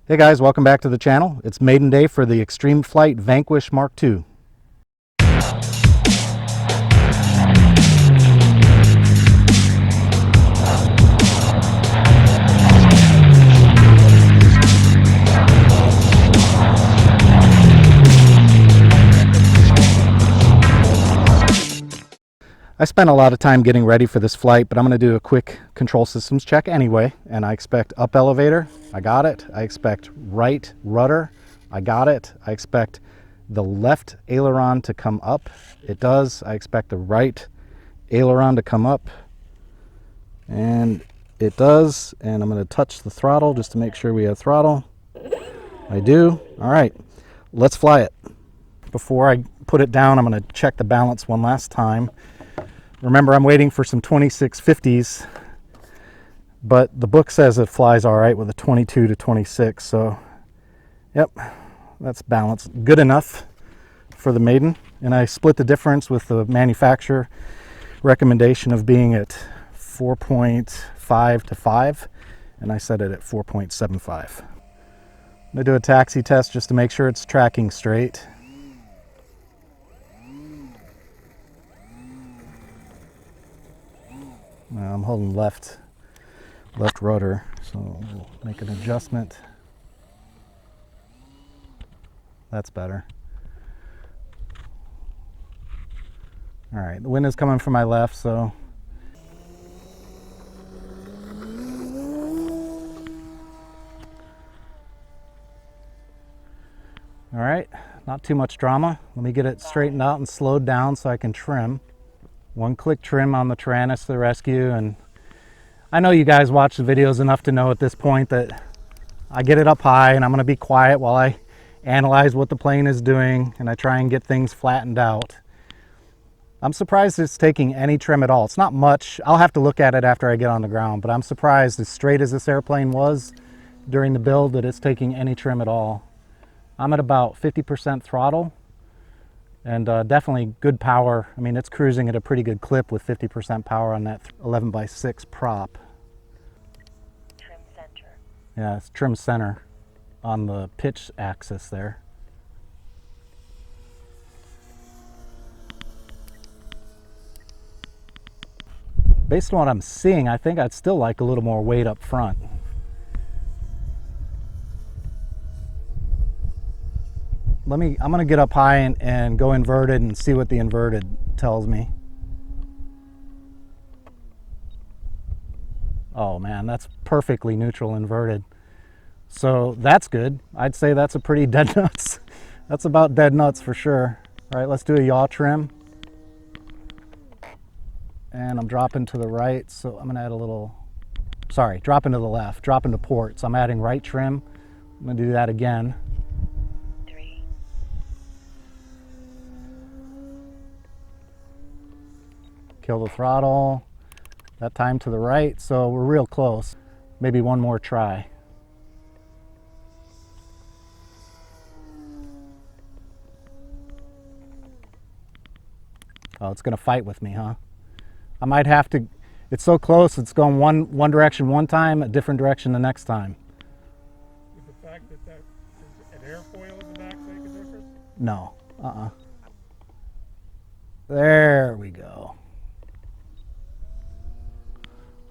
Hey guys, welcome back to the channel. It's maiden day for the Extreme Flight Vanquish Mark II. I spent a lot of time getting ready for this flight, but I'm going to do a quick control systems check anyway. And I expect up elevator, I got it. I expect right rudder, I got it. I expect the left aileron to come up, it does. I expect the right aileron to come up, and it does. And I'm going to touch the throttle just to make sure we have throttle. I do. All right, let's fly it. Before I put it down, I'm going to check the balance one last time. Remember, I'm waiting for some 2650s, but the book says it flies all right with a 22 to 26. So, yep, that's balanced. Good enough for the Maiden. And I split the difference with the manufacturer recommendation of being at 4.5 to 5, and I set it at 4.75. I'm going to do a taxi test just to make sure it's tracking straight. I'm holding left rudder, so we'll make an adjustment. That's better. All right, the wind is coming from my left, so all right, not too much drama. Let me get it straightened out and slowed down so I can trim. One click trim on the Tyrannus to the rescue. And I know you guys watch the videos enough to know at this point that I get it up high and I'm going to be quiet while I analyze what the plane is doing and I try and get things flattened out. I'm surprised it's taking any trim at all. It's not much. I'll have to look at it after I get on the ground, but I'm surprised, as straight as this airplane was during the build, that it's taking any trim at all. I'm at about 50% throttle. And definitely good power. I mean, it's cruising at a pretty good clip with 50% power on that 11x6 prop. Trim center. Yeah, it's trim center on the pitch axis there. Based on what I'm seeing, I think I'd still like a little more weight up front. I'm going to get up high and go inverted and see what the inverted tells me. Oh man, that's perfectly neutral inverted. So that's good. I'd say that's a pretty dead nuts. That's about dead nuts for sure. All right, let's do a yaw trim. And I'm dropping to the right, so I'm going to add a little, sorry, dropping to the left, dropping to port. So I'm adding right trim. I'm going to do that again. Kill the throttle, that time to the right, so we're real close. Maybe one more try. Oh, it's gonna fight with me, huh? I might have to, it's so close, it's going one direction one time, a different direction the next time. Is the fact that an airfoil in the back make a difference? No, There we go.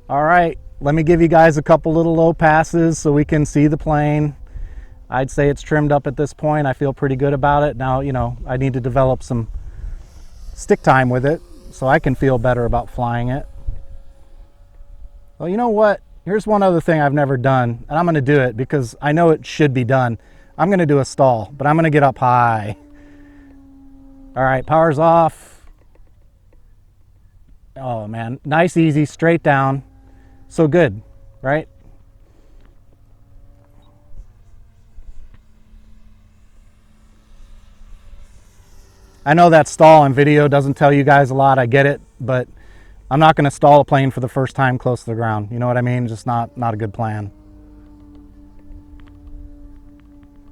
All right, let me give you guys a couple little low passes so we can see the plane. I'd say it's trimmed up at this point. I feel pretty good about it. Now, you know, I need to develop some stick time with it so I can feel better about flying it. Well, you know what? Here's one other thing I've never done, and I'm going to do it because I know it should be done. I'm going to do a stall, but I'm going to get up high. All right, power's off. Oh man, nice, easy, straight down. So good, right? I know that stall on video doesn't tell you guys a lot, I get it, but I'm not going to stall a plane for the first time close to the ground. You know what I mean? Just not a good plan.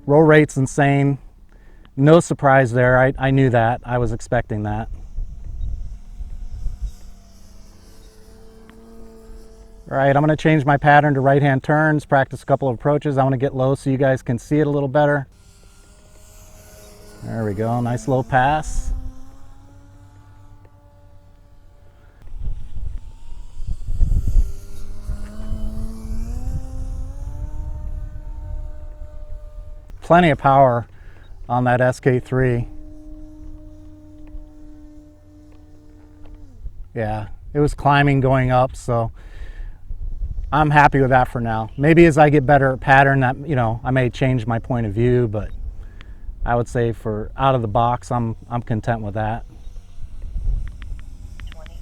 Roll rate's insane. No surprise there. I knew that. I was expecting that. All right, I'm going to change my pattern to right-hand turns, practice a couple of approaches. I want to get low so you guys can see it a little better. There we go, nice low pass. Plenty of power on that SK3. Yeah, it was climbing going up, so I'm happy with that for now. Maybe as I get better at pattern, that, you know, I may change my point of view, but I would say for out of the box, I'm content with that. 20.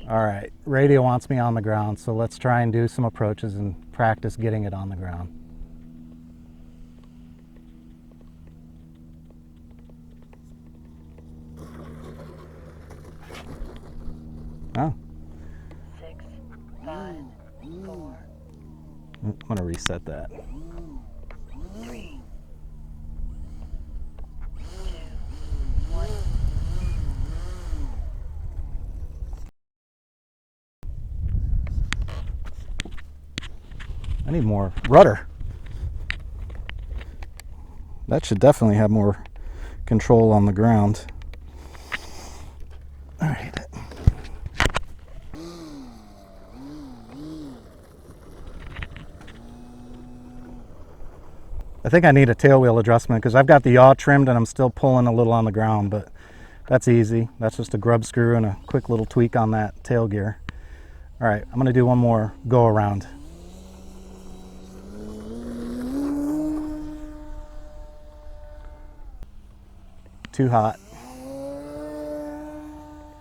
All right, radio wants me on the ground, so let's try and do some approaches and practice getting it on the ground. Oh, 6, 5, 4, I'm gonna reset that. 3, 2, 1. I need more rudder. That should definitely have more control on the ground. All right. I think I need a tail wheel adjustment because I've got the yaw trimmed and I'm still pulling a little on the ground, but that's easy. That's just a grub screw and a quick little tweak on that tail gear. All right, I'm gonna do one more go around. Too hot.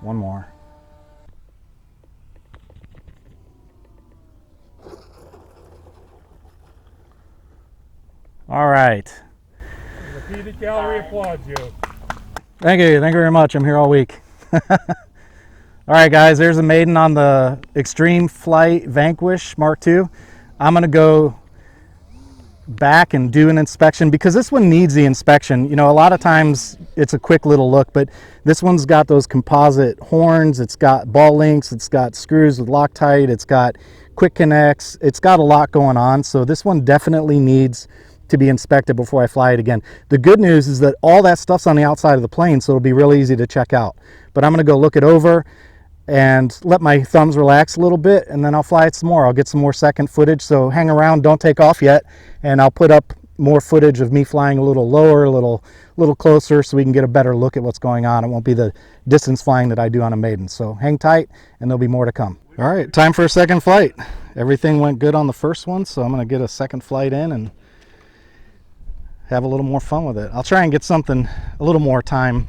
One more. All right. Repeated gallery applauds you. Thank you very much. I'm here all week. All right, guys, there's a Maiden on the Extreme Flight Vanquish Mark II. I'm gonna go back and do an inspection because this one needs the inspection. You know, a lot of times it's a quick little look, but this one's got those composite horns, it's got ball links, it's got screws with Loctite, it's got quick connects, it's got a lot going on. So this one definitely needs to be inspected before I fly it again. The good news is that all that stuff's on the outside of the plane, so it'll be really easy to check out. But I'm gonna go look it over and let my thumbs relax a little bit, and then I'll fly it some more. I'll get some more second footage, so hang around, don't take off yet, and I'll put up more footage of me flying a little lower, a little closer, so we can get a better look at what's going on. It won't be the distance flying that I do on a Maiden, so hang tight, and there'll be more to come. All right, time for a second flight. Everything went good on the first one, so I'm gonna get a second flight in and have a little more fun with it. I'll try and get something a little more time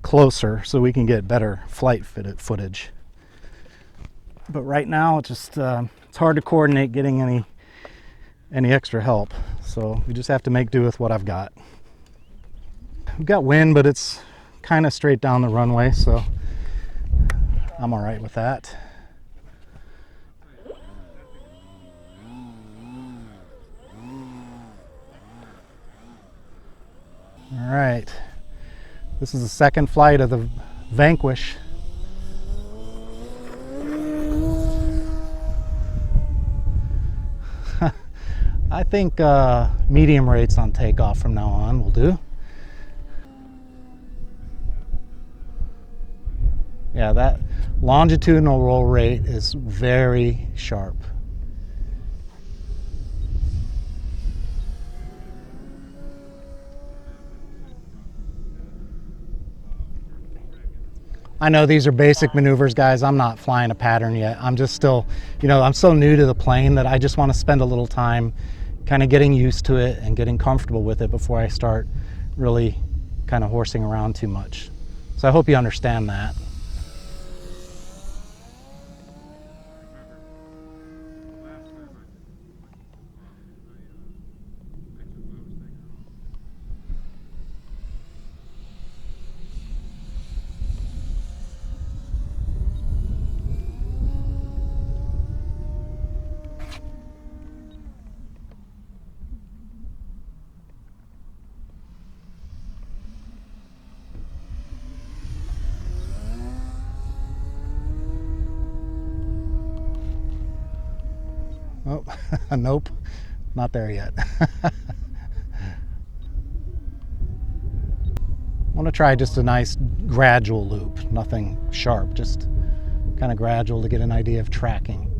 closer so we can get better flight footage. But right now it's just it's hard to coordinate getting any extra help, so we just have to make do with what I've got. We've got wind, but it's kind of straight down the runway, so I'm all right with that. All right, this is the second flight of the Vanquish. I think medium rates on takeoff from now on will do. Yeah, that longitudinal roll rate is very sharp. I know these are basic maneuvers, guys. I'm not flying a pattern yet. I'm just still, you know, I'm so new to the plane that I just want to spend a little time kind of getting used to it and getting comfortable with it before I start really kind of horsing around too much. So I hope you understand that. Oh, nope, not there yet. I want to try just a nice gradual loop, nothing sharp, just kind of gradual to get an idea of tracking.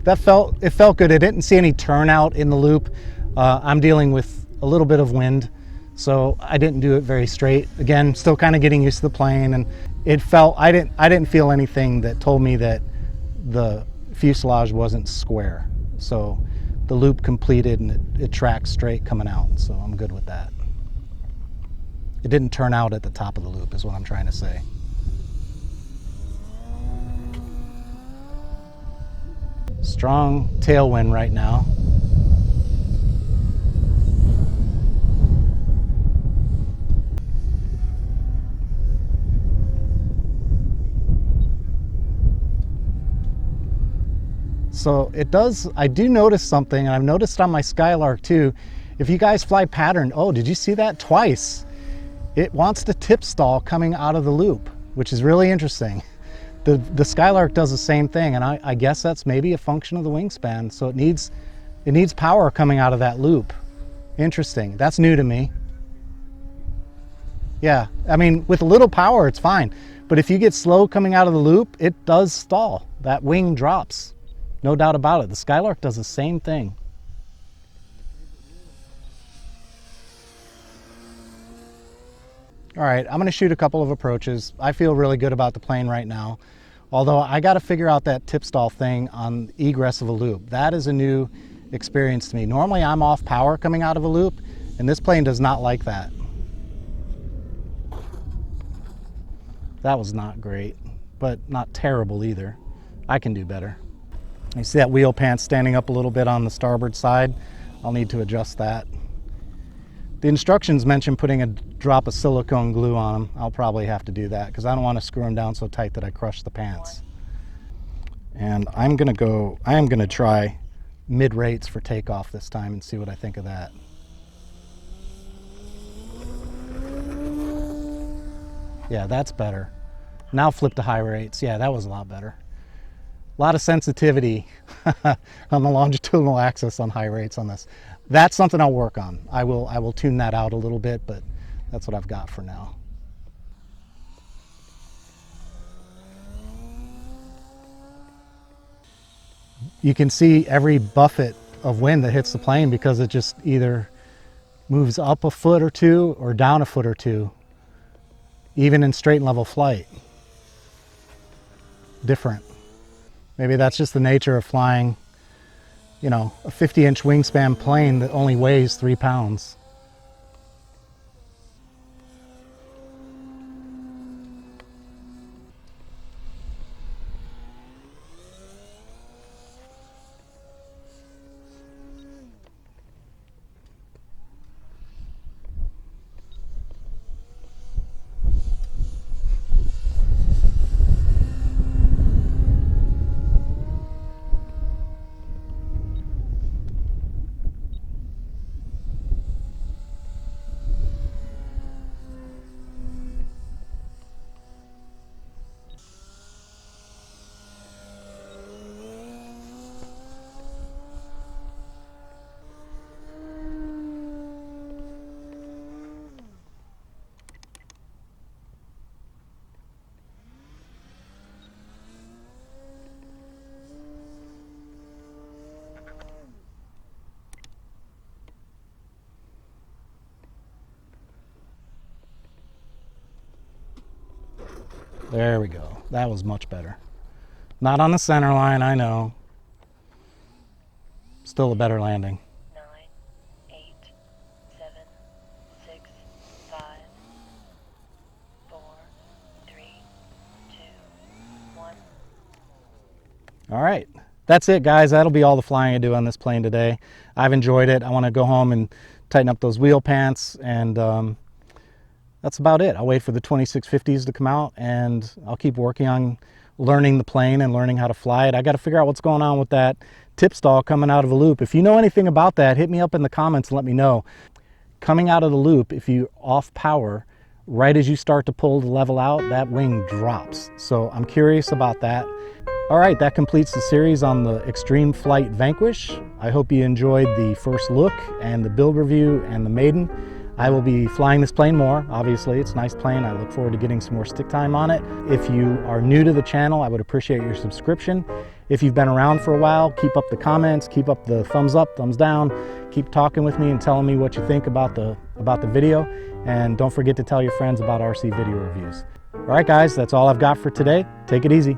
It felt good. I didn't see any turnout in the loop. I'm dealing with a little bit of wind, so I didn't do it very straight. Again, still kind of getting used to the plane, and it felt, I didn't feel anything that told me that the fuselage wasn't square. So the loop completed and it tracked straight coming out, so I'm good with that. It didn't turn out at the top of the loop is what I'm trying to say. Strong tailwind right now. So it does, I do notice something, and I've noticed on my Skylark too. If you guys fly pattern, oh, did you see that? Twice. It wants to tip stall coming out of the loop, which is really interesting. The Skylark does the same thing, and I guess that's maybe a function of the wingspan. So it needs power coming out of that loop. Interesting. That's new to me. Yeah, I mean, with a little power, it's fine. But if you get slow coming out of the loop, it does stall. That wing drops. No doubt about it. The Skylark does the same thing. All right, I'm going to shoot a couple of approaches. I feel really good about the plane right now. Although I got to figure out that tip stall thing on egress of a loop. That is a new experience to me. Normally I'm off power coming out of a loop, and this plane does not like that. That was not great, but not terrible either. I can do better. You see that wheel pant standing up a little bit on the starboard side? I'll need to adjust that. The instructions mention putting a drop of silicone glue on them. I'll probably have to do that because I don't want to screw them down so tight that I crush the pants. And I am going to try mid rates for takeoff this time and see what I think of that. Yeah, that's better. Now flip to high rates. Yeah, that was a lot better. A lot of sensitivity on the longitudinal axis on high rates on this. That's something I'll work on. I will tune that out a little bit, but that's what I've got for now. You can see every buffet of wind that hits the plane because it just either moves up a foot or two or down a foot or two, even in straight and level flight. Different. Maybe that's just the nature of flying, you know, a 50-inch wingspan plane that only weighs 3 pounds. There we go. That was much better. Not on the center line, I know. Still a better landing. 9, 8, 7, 6, 5, 4, 3, 2, 1. All right. That's it, guys. That'll be all the flying I do on this plane today. I've enjoyed it. I want to go home and tighten up those wheel pants, and that's about it. I'll wait for the 2650s to come out, and I'll keep working on learning the plane and learning how to fly it. I got to figure out what's going on with that tip stall coming out of a loop. If you know anything about that, hit me up in the comments and let me know. Coming out of the loop, if you off power, right as you start to pull the level out, that wing drops. So I'm curious about that. All right, that completes the series on the Extreme Flight Vanquish. I hope you enjoyed the first look and the build review and the Maiden. I will be flying this plane more, obviously. It's a nice plane. I look forward to getting some more stick time on it. If you are new to the channel, I would appreciate your subscription. If you've been around for a while, keep up the comments, keep up the thumbs up, thumbs down, keep talking with me and telling me what you think about the video. And don't forget to tell your friends about RC video reviews. All right, guys, that's all I've got for today. Take it easy.